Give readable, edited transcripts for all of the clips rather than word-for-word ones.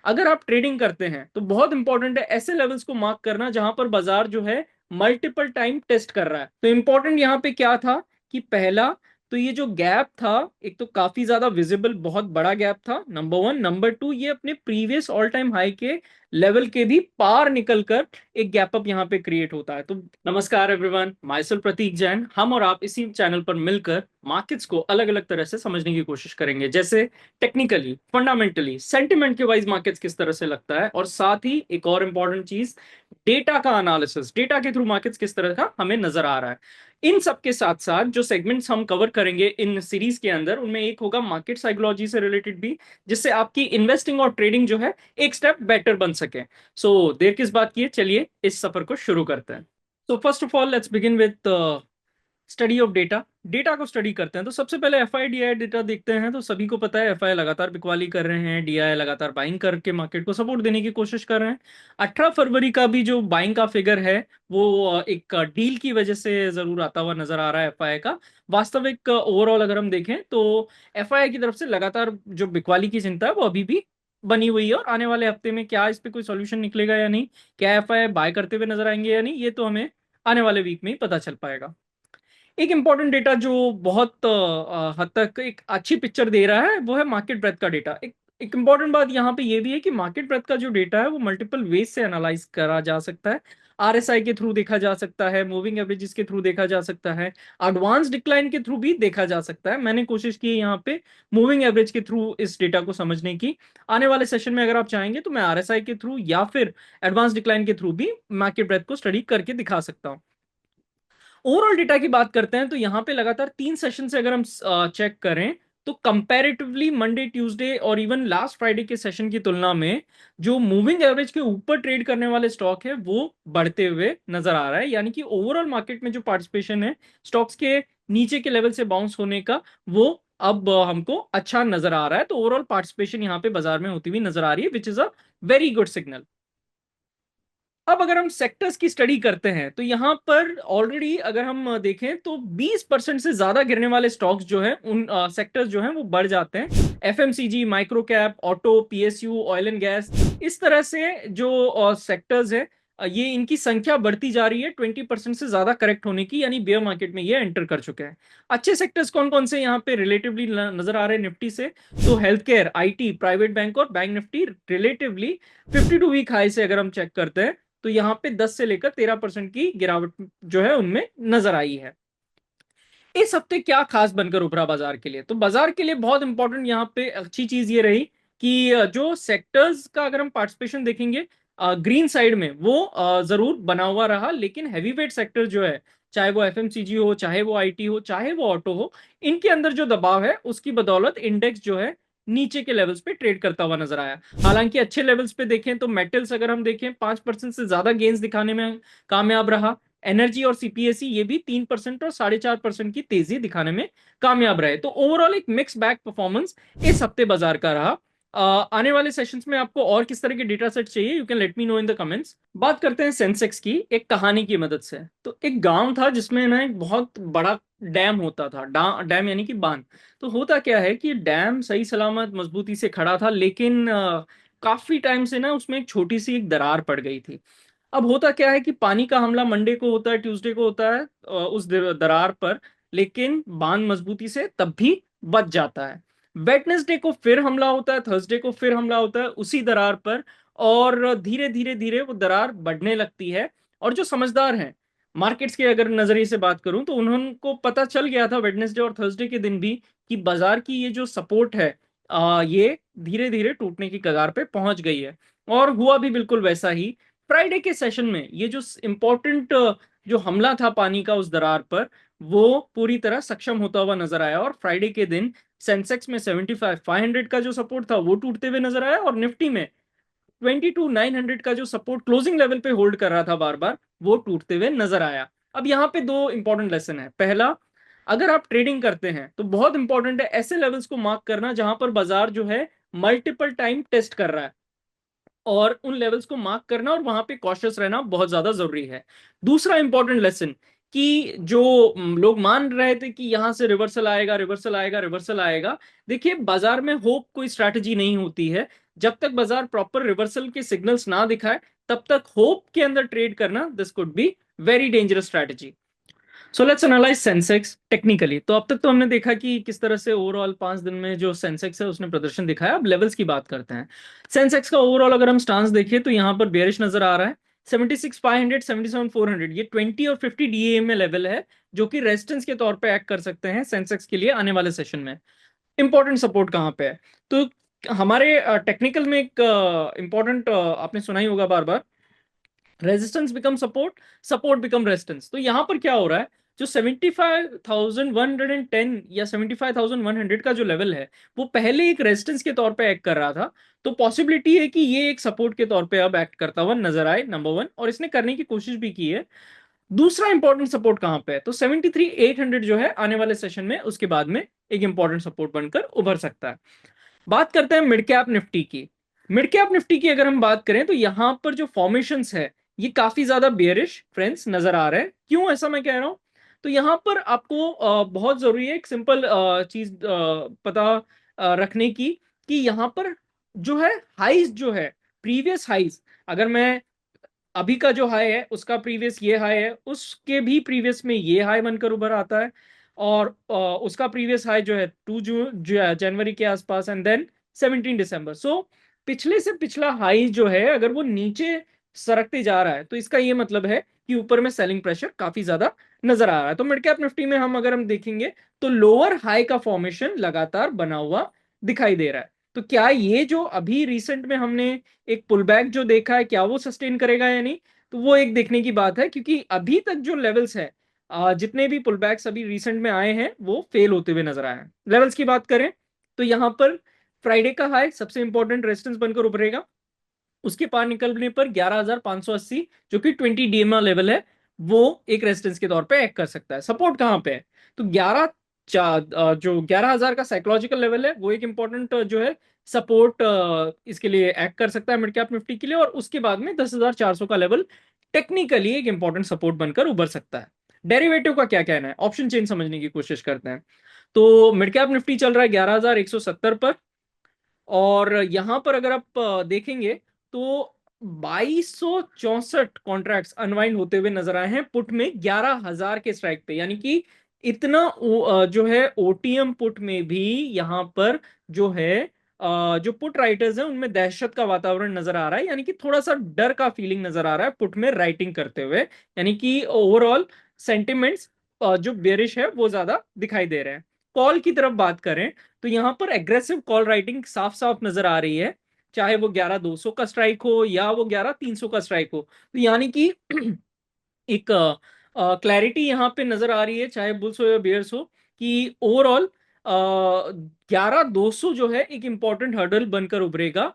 अगर आप ट्रेडिंग करते हैं तो बहुत इंपॉर्टेंट है ऐसे लेवल्स को मार्क करना जहां पर बाजार जो है मल्टीपल टाइम टेस्ट कर रहा है। तो इंपॉर्टेंट यहाँ पे क्या था कि पहला तो ये जो गैप था, एक तो काफी ज्यादा विजिबल बहुत बड़ा गैप था, नंबर वन। नंबर टू, ये अपने प्रीवियस ऑल टाइम हाई के लेवल के भी पार निकलकर एक गैप अप यहाँ पे क्रिएट होता है। तो नमस्कार एवरीवन, माय सेल्फ प्रतीक जैन। हम और आप इसी चैनल पर मिलकर मार्केट्स को अलग अलग तरह से समझने की कोशिश करेंगे, जैसे टेक्निकली, फंडामेंटली, सेंटिमेंट के वाइज मार्केट्स किस तरह से लगता है, और साथ ही एक और इंपॉर्टेंट चीज, डेटा का एनालिसिस, डेटा के थ्रू मार्केट्स किस तरह का हमें नजर आ रहा है। इन सब के साथ साथ जो सेगमेंट्स हम कवर करेंगे इन सीरीज के अंदर, उनमें एक होगा मार्केट साइकोलॉजी से रिलेटेड भी, जिससे आपकी इन्वेस्टिंग और ट्रेडिंग जो है एक स्टेप बेटर बन सके। सो देर किस बात की है, चलिए इस सफर को शुरू करते हैं। तो first of all let's begin with study of data. Data को स्टडी करते हैं तो सबसे पहले एफआई डीआई डेटा देखते हैं। तो सभी को पता है एफआई लगातार बिकवाली कर रहे हैं, डीआई लगातार बाइंग करके मार्केट को सपोर्ट देने की कोशिश कर रहे हैं। 18 फरवरी का भी जो बाइंग का फिगर है वो एक डील की वजह से जरूर आता हुआ नजर आ रहा है एफआई का। वास्तविक ओवरऑल अगर हम देखें तो एफआई की तरफ से लगातार जो बिकवाली की चिंता है वो अभी भी बनी हुई है, और आने वाले हफ्ते में क्या इस पे कोई सॉल्यूशन निकलेगा या नहीं, क्या एफआई बाय करते हुए नजर आएंगे या नहीं, ये तो हमें आने वाले वीक में ही पता चल पाएगा। एक इंपॉर्टेंट डेटा जो बहुत हद तक एक अच्छी पिक्चर दे रहा है वो है मार्केट ब्रेथ का डेटा। एक इंपॉर्टेंट बात यहाँ पे ये भी है कि मार्केट ब्रेथ का जो डेटा है वो मल्टीपल वेज से एनालाइज करा जा सकता है। आरएसआई के थ्रू देखा जा सकता है, मूविंग एवरेजेस के थ्रू देखा जा सकता है, एडवांस डिक्लाइन के थ्रू भी देखा जा सकता है। मैंने कोशिश की है यहाँ पे मूविंग एवरेज के थ्रू इस डेटा को समझने की। आने वाले सेशन में अगर आप चाहेंगे तो मैं आरएसआई के थ्रू या फिर एडवांस डिक्लाइन के थ्रू भी मार्केट ब्रेथ को स्टडी करके दिखा सकता हूँ। ओवरऑल डेटा की बात करते हैं तो यहाँ पे लगातार 3 सेशन से अगर हम चेक करें तो कंपैरेटिवली मंडे, ट्यूसडे और इवन लास्ट फ्राइडे के सेशन की तुलना में जो मूविंग एवरेज के ऊपर ट्रेड करने वाले स्टॉक है वो बढ़ते हुए नजर आ रहा है। यानी कि ओवरऑल मार्केट में जो पार्टिसिपेशन है स्टॉक्स के नीचे के लेवल से बाउंस होने का, वो अब हमको अच्छा नजर आ रहा है। तो ओवरऑल पार्टिसिपेशन यहाँ पे बाजार में होती हुई नजर आ रही है, which is a very good signal. अब अगर हम सेक्टर्स की स्टडी करते हैं तो यहां पर ऑलरेडी अगर हम देखें तो 20% से ज्यादा गिरने वाले स्टॉक्स जो हैं उन सेक्टर्स जो हैं वो बढ़ जाते हैं। FMCG, micro cap, auto, PSU, oil and gas, इस तरह से जो सेक्टर्स है, ये इनकी संख्या बढ़ती जा रही है 20% से ज्यादा करेक्ट होने की, यानी बेयर मार्केट में ये एंटर कर चुके हैं। अच्छे सेक्टर्स कौन कौन से यहाँ पे रिलेटिवली नजर आ रहे हैं निफ्टी से? तो health care, IT, private bank और bank Nifty relatively 52 week high से अगर हम चेक करते हैं तो यहाँ पे 10 से लेकर 13% की गिरावट जो है उनमें नजर आई है। इस हफ्ते क्या खास बनकर उभरा बाजार के लिए? तो बाजार के लिए बहुत इंपॉर्टेंट यहाँ पे अच्छी चीज ये रही कि जो सेक्टर्स का अगर हम पार्टिसिपेशन देखेंगे ग्रीन साइड में, वो जरूर बना हुआ रहा, लेकिन हैवी वेट सेक्टर जो है, चाहे वो एफएमसीजी हो, चाहे वो आईटी हो, चाहे वो ऑटो हो, इनके अंदर जो दबाव है उसकी बदौलत इंडेक्स जो है नीचे के लेवल्स पे ट्रेड करता हुआ नजर आया। हालांकि अच्छे लेवल्स पे देखें तो मेटल्स अगर हम देखें 5% से ज्यादा गेंस दिखाने में कामयाब रहा। एनर्जी और सीपीएसई ये भी 3% और 4.5% की तेजी दिखाने में कामयाब रहे। तो ओवरऑल एक मिक्स बैक परफॉर्मेंस इस हफ्ते बाजार का रहा। आने वाले सेशंस में आपको और किस तरह के डेटा सेट चाहिए, you can let me know in the comments. बात करते हैं सेंसेक्स की एक कहानी की मदद से। तो एक गांव था जिसमें ना एक बहुत बड़ा डैम होता था। डैम यानी कि बांध। तो होता क्या है कि डैम सही सलामत मजबूती से खड़ा था, लेकिन काफी टाइम से ना उसमें एक छोटी सी एक दरार पड़ गई थी। अब होता क्या है कि पानी का हमला मंडे को होता है, ट्यूसडे को होता है उस दरार पर, लेकिन बांध मजबूती से तब भी बच जाता है। वेडनेसडे को फिर हमला होता है, थर्सडे को फिर हमला होता है उसी दरार पर, और धीरे धीरे धीरे वो दरार बढ़ने लगती है। और जो समझदार हैं मार्केट्स के अगर नजरिए से बात करूं तो उन्होंने पता चल गया था वेडनेसडे और थर्सडे के दिन भी कि बाजार की ये जो सपोर्ट है ये धीरे धीरे टूटने की कगार पे पहुंच गई है। और हुआ भी बिल्कुल वैसा ही। फ्राइडे के सेशन में ये जो इंपॉर्टेंट जो हमला था पानी का उस दरार पर, वो पूरी तरह सक्षम होता हुआ नजर आया, और फ्राइडे के दिन सेंसेक्स में 75,500 का जो सपोर्ट था वो टूटते हुए नजर आया, और निफ्टी में 22,900 का जो सपोर्ट क्लोजिंग लेवल पे होल्ड कर रहा था बार बार, वो टूटते हुए नजर आया। अब यहाँ पे दो इंपॉर्टेंट लेसन है। पहला, अगर आप ट्रेडिंग करते हैं तो बहुत इंपॉर्टेंट है ऐसे लेवल्स को मार्क करना जहां पर बाजार जो है मल्टीपल टाइम टेस्ट कर रहा है, और उन लेवल्स को मार्क करना और वहां पे कॉशियस रहना बहुत ज्यादा जरूरी है। दूसरा इंपॉर्टेंट लेसन, कि जो लोग मान रहे थे कि यहां से रिवर्सल आएगा, रिवर्सल आएगा, रिवर्सल आएगा। देखिए, बाजार में होप कोई स्ट्रैटेजी नहीं होती है। जब तक बाजार प्रॉपर रिवर्सल के सिग्नल्स ना दिखाए, तब तक होप के अंदर ट्रेड करना, this could be very dangerous strategy. So let's analyse Sensex technically. तो अब तक तो हमने देखा कि किस तरह से ओवरऑल 5 दिन में जो सेंसेक्स है उसने प्रदर्शन दिखाया। अब लेवल्स की बात करते हैं। सेंसेक्स का ओवरऑल अगर हम स्टांस देखें तो यहाँ पर बेरिश नजर आ रहा है। 76,500, 77,400, ये 20 और 50 डीए में लेवल है, जो कि रेजिस्टेंस के तौर पे एक्ट कर सकते हैं सेंसेक्स के लिए आने वाले सेशन में। इंपॉर्टेंट सपोर्ट कहाँ पे है? तो हमारे टेक्निकल में एक इंपॉर्टेंट आपने सुना ही होगा बार बार, resistance become support, support become resistance. तो यहां पर क्या हो रहा है, जो 75,110 या 75,100 का जो लेवल है, वो पहले एक रेजिस्टेंस के तौर पे एक्ट कर रहा था। तो पॉसिबिलिटी है कि ये एक सपोर्ट के तौर पे अब एक्ट करता हुआ नजर आए, नंबर वन, और इसने करने की कोशिश भी की है। दूसरा इंपॉर्टेंट सपोर्ट कहां पे है? तो 73,800 जो है आने वाले सेशन में उसके बाद में एक इंपॉर्टेंट सपोर्ट बनकर उभर सकता है। बात करते हैं मिड कैप निफ्टी की। मिड कैप निफ्टी की अगर हम बात करें तो यहां पर जो फॉर्मेशंस है, ये काफी ज्यादा बेयरिश फ्रेंड्स नजर आ रहे हैं। क्यों ऐसा मैं कह रहा हूं? तो यहां पर आपको बहुत जरूरी है एक सिंपल चीज पता रखने की, कि यहां पर जो है हाइज जो है, प्रीवियस हाइज, अगर मैं अभी का जो हाई है उसका प्रीवियस ये हाई है, उसके भी प्रीवियस में ये हाई बनकर उभर आता है, और उसका प्रीवियस हाई जो है 2 जनवरी के आसपास, एंड देन 17 दिसंबर। सो पिछले से पिछला हाई जो है अगर वो नीचे सरकते जा रहा है, तो इसका ये मतलब है कि ऊपर में सेलिंग प्रेशर काफी ज्यादा नजर आ रहा है। तो मिड कैप निफ्टी में हम अगर हम देखेंगे तो लोअर हाई का फॉर्मेशन लगातार बना हुआ दिखाई दे रहा है। तो क्या ये जो अभी रिसेंट में हमने एक पुल बैक जो देखा है, क्या वो सस्टेन करेगा या नहीं? तो वो एक देखने की बात है, क्योंकि अभी तक जो लेवल्स है, जितने भी पुल बैक्स अभी रिसेंट में आए हैं वो फेल होते हुए नजर आए हैं। लेवल्स की बात करें तो यहां पर फ्राइडे का हाई सबसे इंपॉर्टेंट रेजिस्टेंस बनकर उभरेगा। उसके पार निकलने पर 11,580, जो कि 20 डीएमआ लेवल है, वो एक रेजिस्टेंस के तौर पे एक्ट कर सकता है। सपोर्ट कहां पे है? तो जो 11,000 का साइकोलॉजिकल लेवल है, वो एक इंपॉर्टेंट जो है सपोर्ट इसके लिए एक्ट कर सकता है मिड कैप निफ्टी के लिए। और उसके बाद में 10,400 का लेवल टेक्निकली एक इंपॉर्टेंट सपोर्ट बनकर उभर सकता है। डेरिवेटिव का क्या कहना है? ऑप्शन चेन समझने की कोशिश करते हैं। तो मिड कैप निफ्टी चल रहा है 11,170 पर, और यहां पर अगर आप देखेंगे तो 2,264 कॉन्ट्रैक्ट्स अनवाइंड होते हुए नजर आए हैं पुट में 11,000 के स्ट्राइक पे। यानी कि इतना जो है ओटीएम पुट में भी यहां पर जो है जो पुट राइटर्स हैं उनमें दहशत का वातावरण नजर आ रहा है। यानी कि थोड़ा सा डर का फीलिंग नजर आ रहा है पुट में राइटिंग करते हुए। यानी कि ओवरऑल सेंटिमेंट्स जो बेरिश है वो ज्यादा दिखाई दे रहे हैं। कॉल की तरफ बात करें तो यहां पर एग्रेसिव कॉल राइटिंग साफ साफ नजर आ रही है, चाहे वो 11,200 का स्ट्राइक हो या वो 11,300 का स्ट्राइक हो। तो यानी कि एक क्लैरिटी यहां पे नजर आ रही है, चाहे बुल्स हो या बियर्स हो, कि ओवरऑल 11,200 जो है एक इंपॉर्टेंट हर्डल बनकर उभरेगा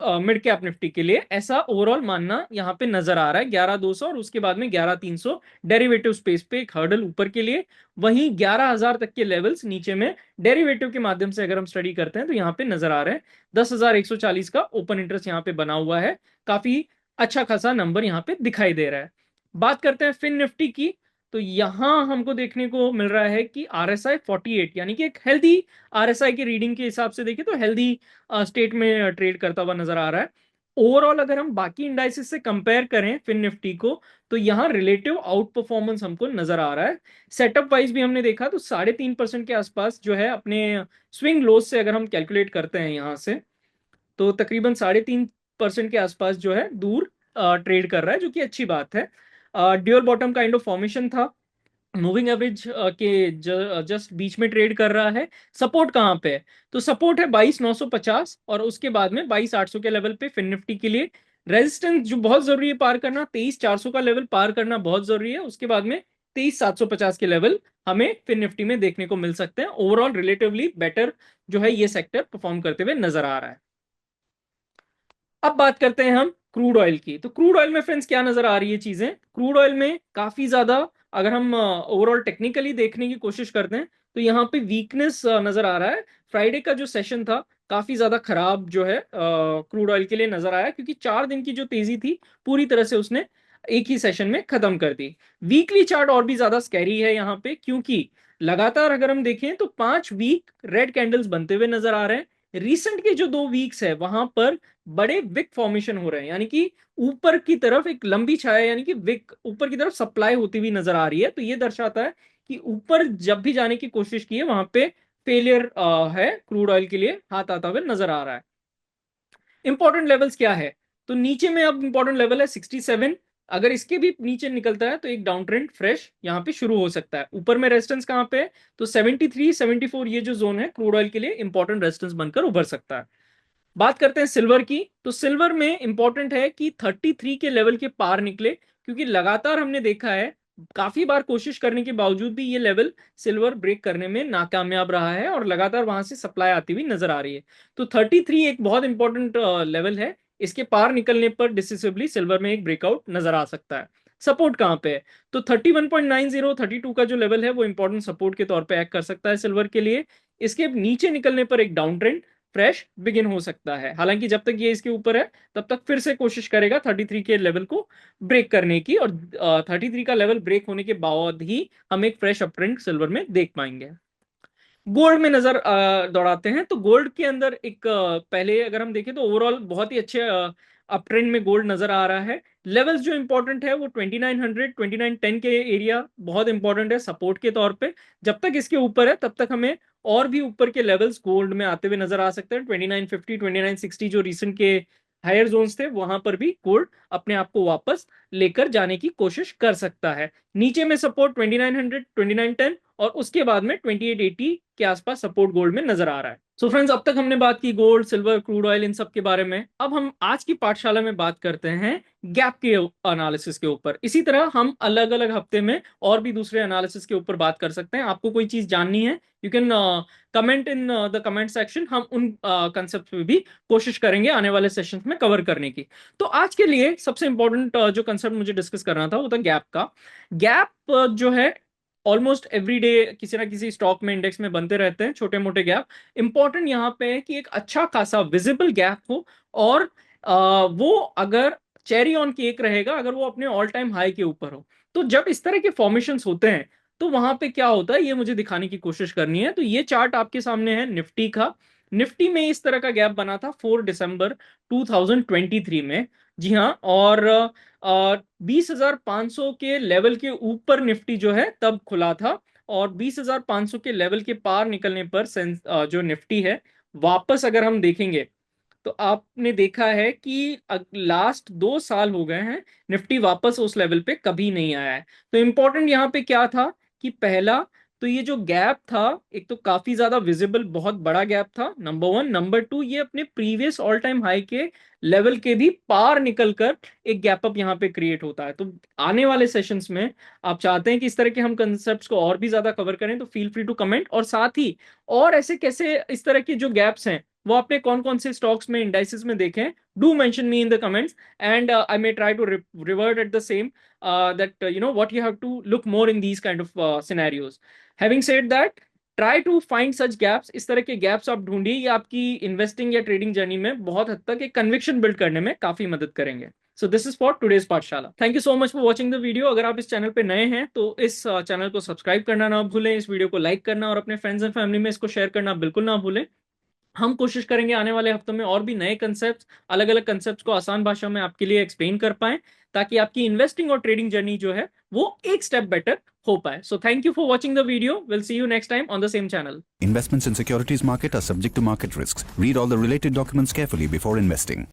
मिड कैप निफ्टी के लिए। ऐसा ओवरऑल मानना यहां पे नजर आ रहा है। 11,200 और उसके बाद में 11,300 डेरिवेटिव स्पेस पे एक हर्डल ऊपर के लिए। वहीं 11,000 तक के लेवल्स नीचे में डेरिवेटिव के माध्यम से अगर हम स्टडी करते हैं तो यहाँ पे नजर आ रहे हैं। 10,140 का ओपन इंटरेस्ट यहाँ पे बना हुआ है। काफी अच्छा खासा नंबर यहाँ पे दिखाई दे रहा है। बात करते हैं फिन निफ्टी की। तो यहां हमको देखने को मिल रहा है कि RSI 48, यानी कि एक हेल्दी RSI की रीडिंग के हिसाब से देखें तो हेल्दी स्टेट में ट्रेड करता हुआ नजर आ रहा है। ओवरऑल अगर हम बाकी इंडाइसिस से कंपेयर करें फिन निफ्टी को, तो यहाँ रिलेटिव आउट परफॉर्मेंस हमको नजर आ रहा है। सेटअप वाइज भी हमने देखा तो 3.5% के आसपास जो है अपने स्विंग लोज से अगर हम कैलकुलेट करते हैं यहाँ से, तो तकरीबन 3.5% के आसपास जो है दूर ट्रेड कर रहा है, जो कि अच्छी बात है। Dual bottom kind of formation था, मूविंग एवरेज के जस्ट बीच में ट्रेड कर रहा है। सपोर्ट कहाँ पे है? तो सपोर्ट है 22,950, और उसके बाद में 22,800 के लेवल पे फिन निफ्टी के लिए। रेजिस्टेंस जो बहुत जरूरी है पार करना, 23,400 का लेवल पार करना बहुत जरूरी है। उसके बाद में 23,750 के लेवल हमें फिन निफ्टी में देखने को मिल सकते हैं। ओवरऑल रिलेटिवली बेटर जो है ये सेक्टर परफॉर्म करते हुए नजर आ रहा है। अब बात करते हैं हम क्रूड ऑयल की। तो क्रूड ऑयल में फ्रेंड्स क्या नजर आ रही है चीजें? क्रूड ऑयल में काफी ज्यादा अगर हम ओवरऑल टेक्निकली देखने की कोशिश करते हैं तो यहाँ पे वीकनेस नजर आ रहा है। फ्राइडे का जो सेशन था काफी ज्यादा खराब जो है क्रूड ऑयल के लिए नजर आया, क्योंकि 4 दिन की जो तेजी थी पूरी तरह से उसने एक ही सेशन में खत्म कर दी। वीकली चार्ट और भी ज्यादा स्कैरी है यहाँ पे, क्योंकि लगातार अगर हम देखें तो 5 वीक रेड कैंडल्स बनते हुए नजर आ रहे हैं। रिसेंट के जो 2 वीक्स है वहां पर बड़े विक फॉर्मेशन हो रहे हैं, यानी कि ऊपर की तरफ एक लंबी छाया, यानी कि विक ऊपर की तरफ सप्लाई होती हुई नजर आ रही है। तो ये दर्शाता है कि ऊपर जब भी जाने की कोशिश की है वहां पे फेलियर है, क्रूड ऑयल के लिए हाथ आता हुआ नजर आ रहा है। इंपॉर्टेंट लेवल्स क्या है, तो नीचे में अब इंपॉर्टेंट लेवल है 67। अगर इसके भी नीचे निकलता है तो एक डाउन ट्रेंड फ्रेश यहाँ पे शुरू हो सकता है। ऊपर में रेजिस्टेंस कहाँ पे है, तो 73 74 ये जो जोन है क्रूड ऑयल के लिए इंपॉर्टेंट रेजिस्टेंस बनकर उभर सकता है। बात करते हैं सिल्वर की, तो सिल्वर में इंपॉर्टेंट है कि 33 के लेवल के पार निकले, क्योंकि लगातार हमने देखा है काफी बार कोशिश करने के बावजूद भी ये लेवल सिल्वर ब्रेक करने में नाकामयाब रहा है और लगातार वहां से सप्लाई आती हुई नजर आ रही है। तो 33 एक बहुत इंपॉर्टेंट लेवल है, इसके पार निकलने पर डिसिसिवली सिल्वर में एक ब्रेकआउट नजर आ सकता है। सपोर्ट कहां पे है, तो 31.90 32 का जो लेवल है वो इंपॉर्टेंट सपोर्ट के तौर पे एक्ट कर सकता है सिल्वर के लिए। इसके नीचे निकलने पर एक डाउन ट्रेंड फ्रेश बिगिन हो सकता है। हालांकि जब तक ये इसके ऊपर है तब तक फिर से कोशिश करेगा 33 के लेवल को ब्रेक करने की, और 33 का लेवल ब्रेक होने के बाद ही हम एक फ्रेश अप ट्रेंड सिल्वर में देख पाएंगे। गोल्ड में नजर दौड़ाते हैं, तो गोल्ड के अंदर एक पहले अगर हम देखें तो ओवरऑल बहुत ही अच्छे अप ट्रेंड में गोल्ड नजर आ रहा है। लेवल्स जो इंपॉर्टेंट है वो 2900 2910 के एरिया बहुत इंपॉर्टेंट है सपोर्ट के तौर पे। जब तक इसके ऊपर है तब तक हमें और भी ऊपर के लेवल्स गोल्ड में आते हुए नजर आ सकते हैं। 2950 2960 जो रिसेंट के हायर जोन्स थे वहां पर भी गोल्ड अपने आप को वापस लेकर जाने की कोशिश कर सकता है। नीचे में सपोर्ट 2900 2910 और उसके बाद में 2880 के आसपास सपोर्ट गोल्ड में नजर आ रहा है। सो फ्रेंड्स, अब तक हमने बात की gold silver crude oil in सब के बारे में। अब हम आज की पाठशाला में बात करते हैं गैप के एनालिसिस के ऊपर। इसी तरह हम अलग अलग हफ्ते में और भी दूसरे एनालिसिस के ऊपर बात कर सकते हैं। आपको कोई चीज जाननी है, you can comment in the comment section, हम उन कंसेप्ट पे भी कोशिश करेंगे आने वाले सेशंस में कवर करने की। तो आज के लिए सबसे इंपॉर्टेंट जो कंसेप्ट मुझे डिस्कस करना था वो था गैप का। गैप जो है ऑलमोस्ट एवरी डे किसी ना किसी स्टॉक में इंडेक्स में बनते रहते हैं छोटे मोटे गैप। इंपॉर्टेंट यहाँ पे है कि एक अच्छा खासा विजिबल गैप हो, और वो अगर चेरी ऑन केक रहेगा अगर वो अपने ऑल टाइम हाई के ऊपर हो। तो जब इस तरह के फॉर्मेशंस होते हैं तो वहां पे क्या होता है ये मुझे दिखाने की कोशिश करनी है। तो ये चार्ट आपके सामने है निफ्टी का। निफ्टी में इस तरह का गैप बना था 4 दिसंबर 2023 में। जी हाँ, और 20,500 के लेवल के ऊपर निफ्टी जो है तब खुला था, और 20,500 के लेवल के पार निकलने पर जो निफ्टी है वापस अगर हम देखेंगे तो आपने देखा है कि लास्ट 2 साल हो गए हैं निफ्टी वापस उस लेवल पे कभी नहीं आया है। तो इंपॉर्टेंट यहाँ पे क्या था कि पहला तो ये जो गैप था एक तो काफी ज्यादा विजिबल बहुत बड़ा गैप था, नंबर वन। नंबर टू, ये अपने प्रीवियस ऑल टाइम हाई के लेवल के भी पार निकलकर एक गैप अप यहाँ पे क्रिएट होता है। तो आने वाले सेशंस में आप चाहते हैं कि इस तरह के हम कंसेप्ट्स को और भी ज्यादा कवर करें तो फील फ्री टू कमेंट, और साथ ही और ऐसे कैसे इस तरह के जो गैप्स हैं वो आपने कौन कौन से स्टॉक्स में इंडाइसेस में देखे हैं, do mention me in the comments and I may try to revert at the same that you know what you have to look more in these kind of scenarios. Having said that, try to find such gaps. इस तरह के gaps आप ढूंढिए, ये आपकी investing या trading journey में बहुत हद तक एक कन्विक्शन बिल्ड करने में काफी मदद करेंगे। So this is for today's पाठशाला। Thank you so much for watching the video. अगर आप इस चैनल पे नए हैं तो इस चैनल को सब्सक्राइब करना ना भूलें, इस वीडियो को लाइक करना और अपने फ्रेंड्स एंड फैमिली में इसको शेयर करना बिल्कुल ना भूलें। हम कोशिश करेंगे आने वाले हफ्तों में और भी नए कंसेप्ट, अलग अलग कंसेप्ट को आसान भाषा में आपके लिए एक्सप्लेन कर पाएं, ताकि आपकी इन्वेस्टिंग और ट्रेडिंग जर्नी जो है वो एक स्टेप बेटर हो पाए। So thank you for watching the video. Will see you next time on the same channel. Investments in securities market are subject to market risks. Read all the related documents carefully before investing.